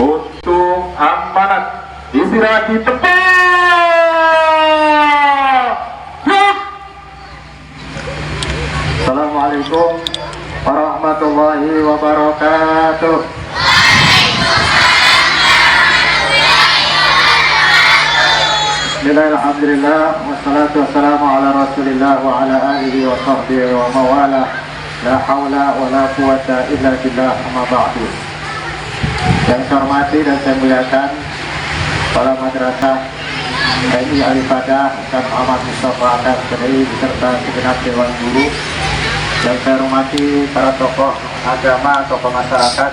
untuk amanat istirahat di tempat. Assalamualaikum warahmatullahi wabarakatuh. Bismillahirrahmanirrahim. Wassalatu wassalamu ala rasulillah wa ala alihi wa sahbihi wa mawala. La hawla wa la quwata illa billah, amma ba'du. Yang saya hormati dan saya muliakan Kepala Madrasah TNI Al-Ifadah dan Muhammad Mustafa Al-Kadai beserta segenap Dewan Guru. Yang saya hormati para tokoh agama, tokoh masyarakat.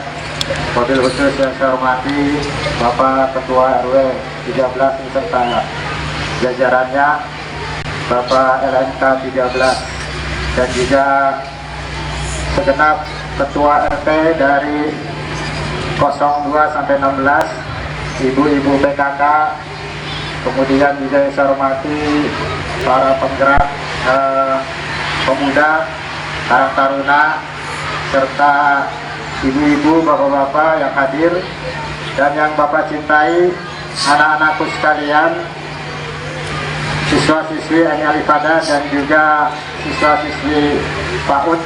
Wabil khusus yang saya hormati Bapak Ketua RW 13 beserta jajarannya, Bapak LNK 13, dan juga segenap Ketua RT dari 02 sampai 16, ibu-ibu PKK, kemudian juga saya hormati para penggerak pemuda, Karang Taruna, serta ibu-ibu, bapak-bapak yang hadir, dan yang Bapak cintai, anak-anakku sekalian, siswa-siswi TNI Al-Ifadah dan juga siswa-siswi PAUD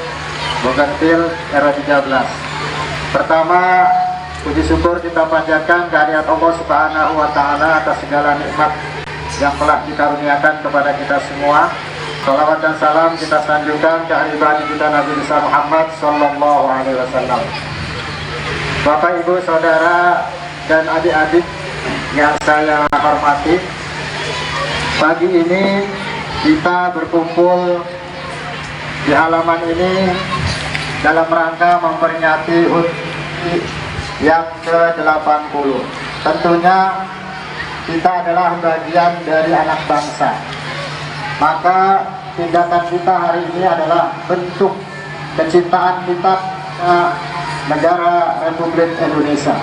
Bogentil RW 13. Pertama, puji syukur kita panjatkan kehadirat Allah Subhanahu wa Ta'ala atas segala nikmat yang telah dikaruniakan kepada kita semua. Salawat dan salam kita sanjungkan ke ahli baginda kita Nabi besar Muhammad Sallallahu Alaihi Wasallam. Bapak, Ibu, Saudara, dan adik-adik yang saya hormati, pagi ini kita berkumpul di halaman ini dalam rangka memperingati HUT yang ke-80. Tentunya kita adalah bagian dari anak bangsa, maka tindakan kita hari ini adalah bentuk kecintaan kita ke negara Republik Indonesia,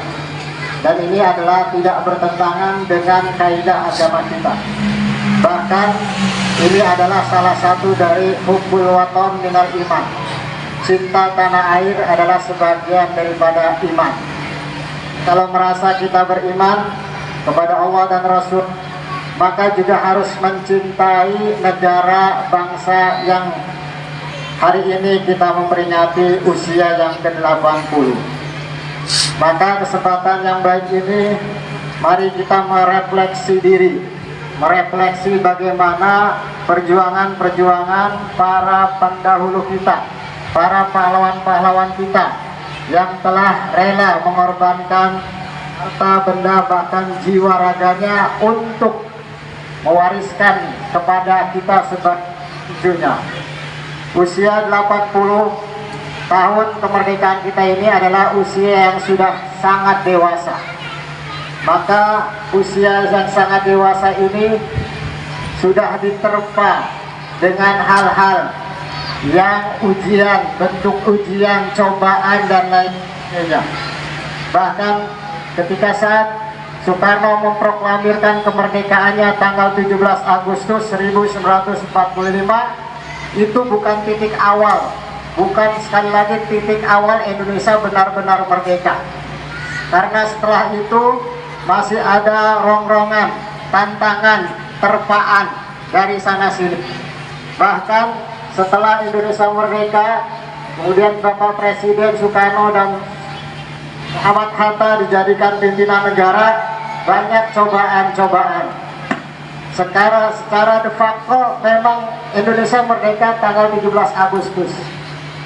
dan ini adalah tidak bertentangan dengan kaidah agama kita. Bahkan ini adalah salah satu dari hubbul waton minal iman. Cinta tanah air adalah sebagian daripada iman. Kalau merasa kita beriman kepada Allah dan Rasul, maka juga harus mencintai negara bangsa yang hari ini kita memperingati usia yang ke-80. Maka kesempatan yang baik ini, mari kita merefleksi diri, merefleksi bagaimana perjuangan-perjuangan para pendahulu kita, para pahlawan-pahlawan kita yang telah rela mengorbankan harta benda bahkan jiwa raganya untuk mewariskan kepada kita sebagai cucunya. Usia 80 tahun kemerdekaan kita ini adalah usia yang sudah sangat dewasa. Maka usia yang sangat dewasa ini sudah diterpa dengan hal-hal yang ujian, bentuk ujian, cobaan, dan lain sebagainya. Bahkan ketika saat Soekarno memproklamirkan kemerdekaannya tanggal 17 Agustus 1945, itu bukan titik awal, bukan sekali lagi titik awal Indonesia benar-benar merdeka. Karena setelah itu masih ada rongrongan, tantangan, terpaan dari sana sini. Bahkan setelah Indonesia merdeka, kemudian Bapak Presiden Soekarno dan Muhammad Hatta dijadikan pimpinan negara, banyak cobaan-cobaan. Secara de facto memang Indonesia merdeka tanggal 17 Agustus.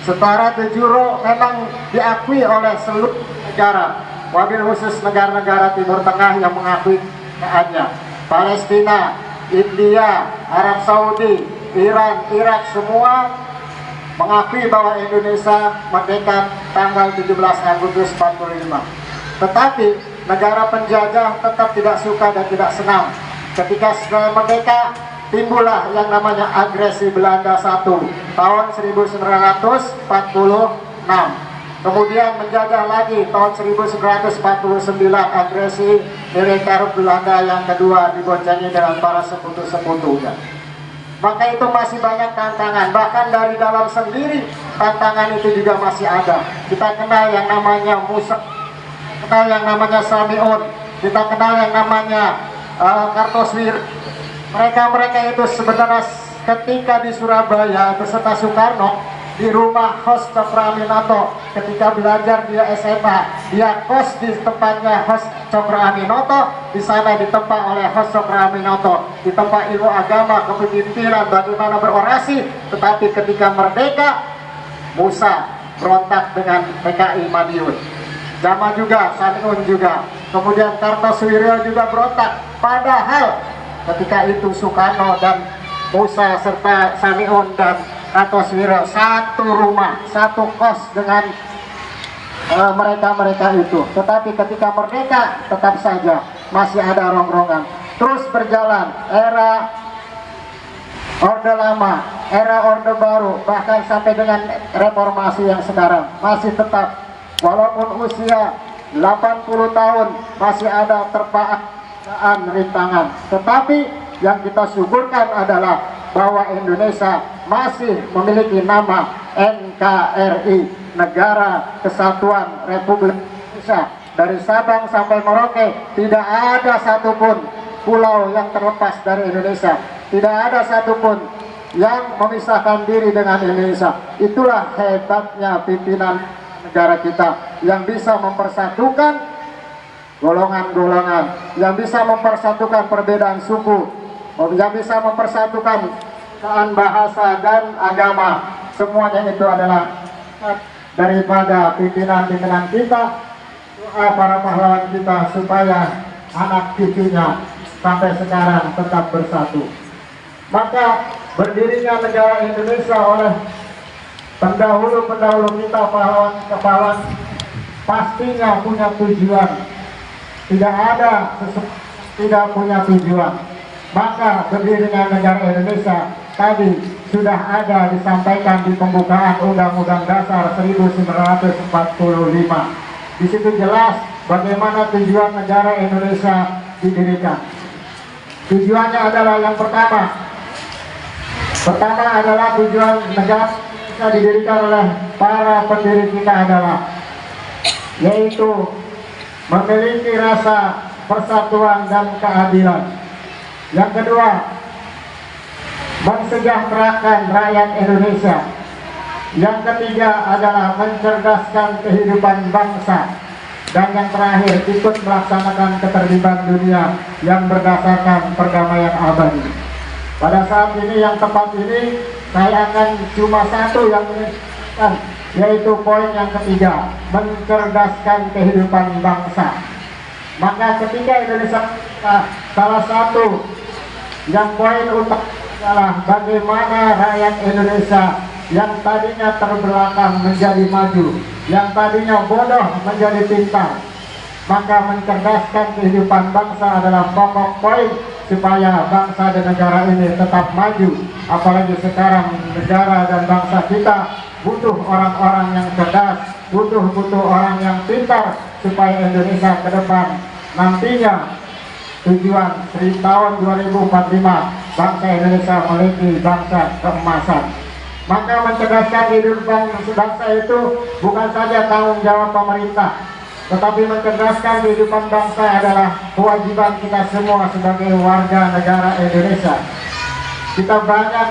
Secara de jure memang diakui oleh seluruh negara, wabil khusus negara-negara Timur Tengah yang mengakui keadaannya. Palestina, India, Arab Saudi, Iran, Irak, semua mengakui bahwa Indonesia merdeka tanggal 17 Agustus 45. Tetapi negara penjajah tetap tidak suka dan tidak senang. Ketika setelah merdeka, timbullah yang namanya agresi Belanda 1 tahun 1946. Kemudian menjajah lagi tahun 1949, agresi militer Belanda yang kedua diboncengi dengan para sekutu-sekutunya. Maka itu masih banyak tantangan, bahkan dari dalam sendiri tantangan itu juga masih ada. Kita kenal yang namanya musuh kenal yang namanya Samion, kita kenal yang namanya Kartosuwiryo. Mereka itu sebenarnya ketika di Surabaya beserta Soekarno di rumah host Cokro Aminoto, ketika belajar dia SMA, dia kos di tempatnya host Cokro Aminoto, di sana ditempa oleh host Cokro Aminoto, ditempa ilmu agama, kepemimpinan, bagaimana berorasi. Tetapi ketika merdeka, Musa berontak dengan PKI Madiun, Jama juga, Samiun juga, kemudian Kartosuwiryo juga berontak. Padahal ketika itu Soekarno dan Musa serta Samiun dan Kartosuwiryo satu rumah, satu kos dengan mereka itu. Tetapi ketika merdeka tetap saja masih ada rongrongan. Terus berjalan era Orde Lama, era Orde Baru, bahkan sampai dengan reformasi yang sekarang masih tetap, walaupun usia 80 tahun masih ada terpaan rintangan. Tetapi yang kita syukurkan adalah bahwa Indonesia masih memiliki nama NKRI, Negara Kesatuan Republik Indonesia. Dari Sabang sampai Merauke tidak ada satupun pulau yang terlepas dari Indonesia, tidak ada satupun yang memisahkan diri dengan Indonesia. Itulah hebatnya pimpinan negara kita yang bisa mempersatukan golongan-golongan, yang bisa mempersatukan perbedaan suku, yang bisa mempersatukan bahasa dan agama. Semuanya itu adalah daripada pimpinan-pimpinan kita, doa para pahlawan kita supaya anak cucunya sampai sekarang tetap bersatu. Maka berdirinya negara Indonesia oleh pendahulu-pendahulu kita, pahlawan-pahlawan, pastinya punya tujuan. Tidak ada tidak punya tujuan. Maka berdirinya negara Indonesia tadi sudah ada disampaikan di pembukaan Undang-Undang Dasar 1945. Di situ jelas bagaimana tujuan negara Indonesia didirikan. Tujuannya adalah yang pertama adalah tujuan negara Indonesia didirikan oleh para pendiri kita adalah yaitu memiliki rasa persatuan dan keadilan. Yang kedua, mensejahterakan rakyat Indonesia. Yang ketiga adalah mencerdaskan kehidupan bangsa. Dan yang terakhir, ikut melaksanakan ketertiban dunia yang berdasarkan perdamaian abadi. Pada saat ini yang tepat ini, saya akan cuma satu yang menunjukkan, yaitu poin yang ketiga, mencerdaskan kehidupan bangsa. Maka ketika Indonesia, salah satu yang poin utama adalah bagaimana rakyat Indonesia yang tadinya terbelakang menjadi maju, yang tadinya bodoh menjadi pintar. Maka mencerdaskan kehidupan bangsa adalah pokok poin supaya bangsa dan negara ini tetap maju. Apalagi sekarang negara dan bangsa kita butuh orang-orang yang cerdas, butuh orang yang pintar supaya Indonesia ke depan nantinya tujuan tahun 2045 bangsa Indonesia memiliki bangsa keemasan. Maka mencerdaskan kehidupan bangsa itu bukan saja tanggung jawab pemerintah, tetapi mencerdaskan kehidupan bangsa adalah kewajiban kita semua sebagai warga negara Indonesia. Kita banyak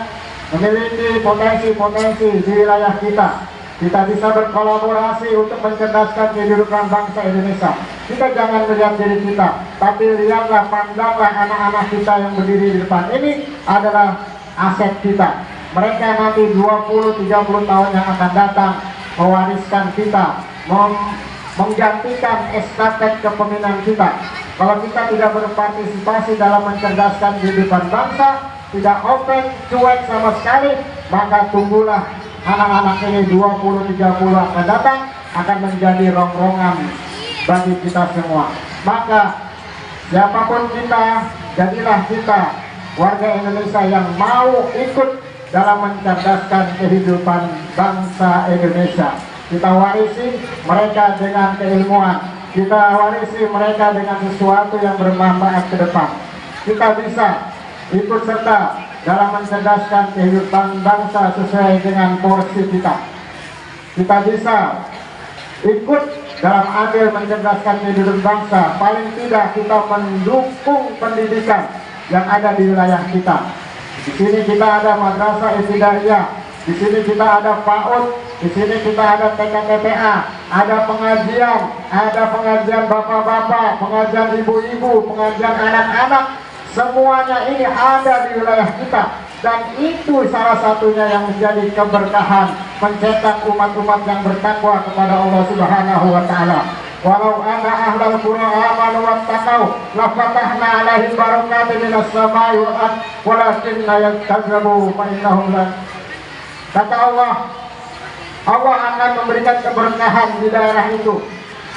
memiliki potensi-potensi di wilayah kita. Kita bisa berkolaborasi untuk mencerdaskan kehidupan bangsa Indonesia. Kita jangan melihat diri kita, tapi lihatlah, pandanglah anak-anak kita yang berdiri di depan. Ini adalah aset kita. Mereka nanti 20-30 tahun yang akan datang mewariskan kita, menggantikan estafet kepemimpinan kita. Kalau kita tidak berpartisipasi dalam mencerdaskan kehidupan bangsa, tidak open, cuek sama sekali, maka tunggulah anak-anak ini 20-30 akan datang akan menjadi rongrongan bagi kita semua. Maka siapapun kita, jadilah kita warga Indonesia yang mau ikut dalam mencerdaskan kehidupan bangsa Indonesia. Kita warisi mereka dengan keilmuan, kita warisi mereka dengan sesuatu yang bermanfaat ke depan. Kita bisa ikut serta dalam mencerdaskan kehidupan bangsa sesuai dengan porsi kita. Kita bisa ikut dalam adil mencerdaskan kehidupan bangsa. Paling tidak kita mendukung pendidikan yang ada di wilayah kita. Di sini kita ada madrasah ibtidaiyah, di sini kita ada PAUD, di sini kita ada TK-TPA, ada pengajian bapak-bapak, pengajian ibu-ibu, pengajian anak-anak. Semuanya ini ada di wilayah kita, dan itu salah satunya yang menjadi keberkahan, mencetak umat-umat yang bertakwa kepada Allah Subhanahu wa taala. Walau anna ahlal qura amanu wattaqau la fatahna 'alaihim barakatin minas samai wal ardh walakinna yakazzabu fa innahum la. Kata Allah akan memberikan keberkahan di daerah itu.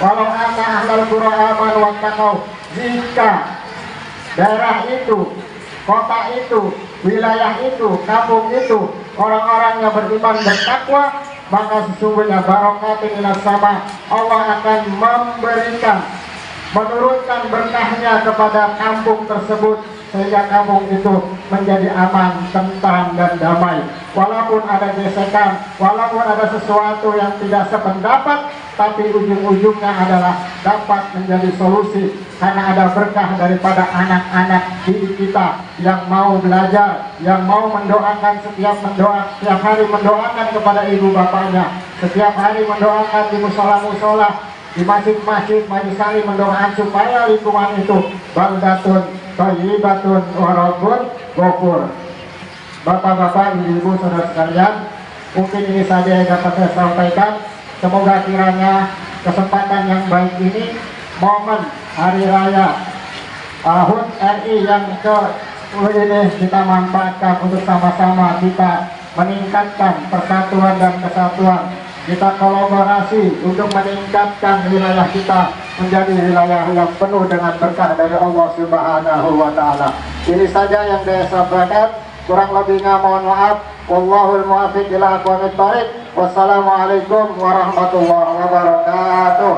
Walau anna ahlal qura amanu wattaqau, jika daerah itu, kota itu, wilayah itu, kampung itu, orang-orang yang beriman bertakwa, maka sesungguhnya barakatin minas sama, Allah akan menurunkan berkahnya kepada kampung tersebut, sehingga kampung itu menjadi aman, tentram dan damai. Walaupun ada gesekan, walaupun ada sesuatu yang tidak sependapat, tapi ujung-ujungnya adalah dapat menjadi solusi, karena ada berkah daripada anak-anak didik kita yang mau belajar, yang mau mendoakan setiap hari mendoakan kepada ibu bapaknya, setiap hari mendoakan di musola-musola, di masjid-masjid, majelis mendoakan supaya lingkungan itu baldatun thayyibatun wa rabbun ghafur. Bapak-bapak, ibu-ibu, saudara sekalian, mungkin ini saja yang dapat saya sampaikan. Semoga kiranya kesempatan yang baik ini, momen Hari Raya HUT RI yang ke-10 ini, kita manfaatkan untuk sama-sama kita meningkatkan persatuan dan kesatuan. Kita kolaborasi untuk meningkatkan wilayah kita menjadi wilayah yang penuh dengan berkah dari Allah Subhanahu wa taala. Ini saja yang saya sampaikan, kurang lebihnya mohon maaf. Wallahul muwaffiq ila aqwamit thoriq. Wassalamualaikum warahmatullahi wabarakatuh.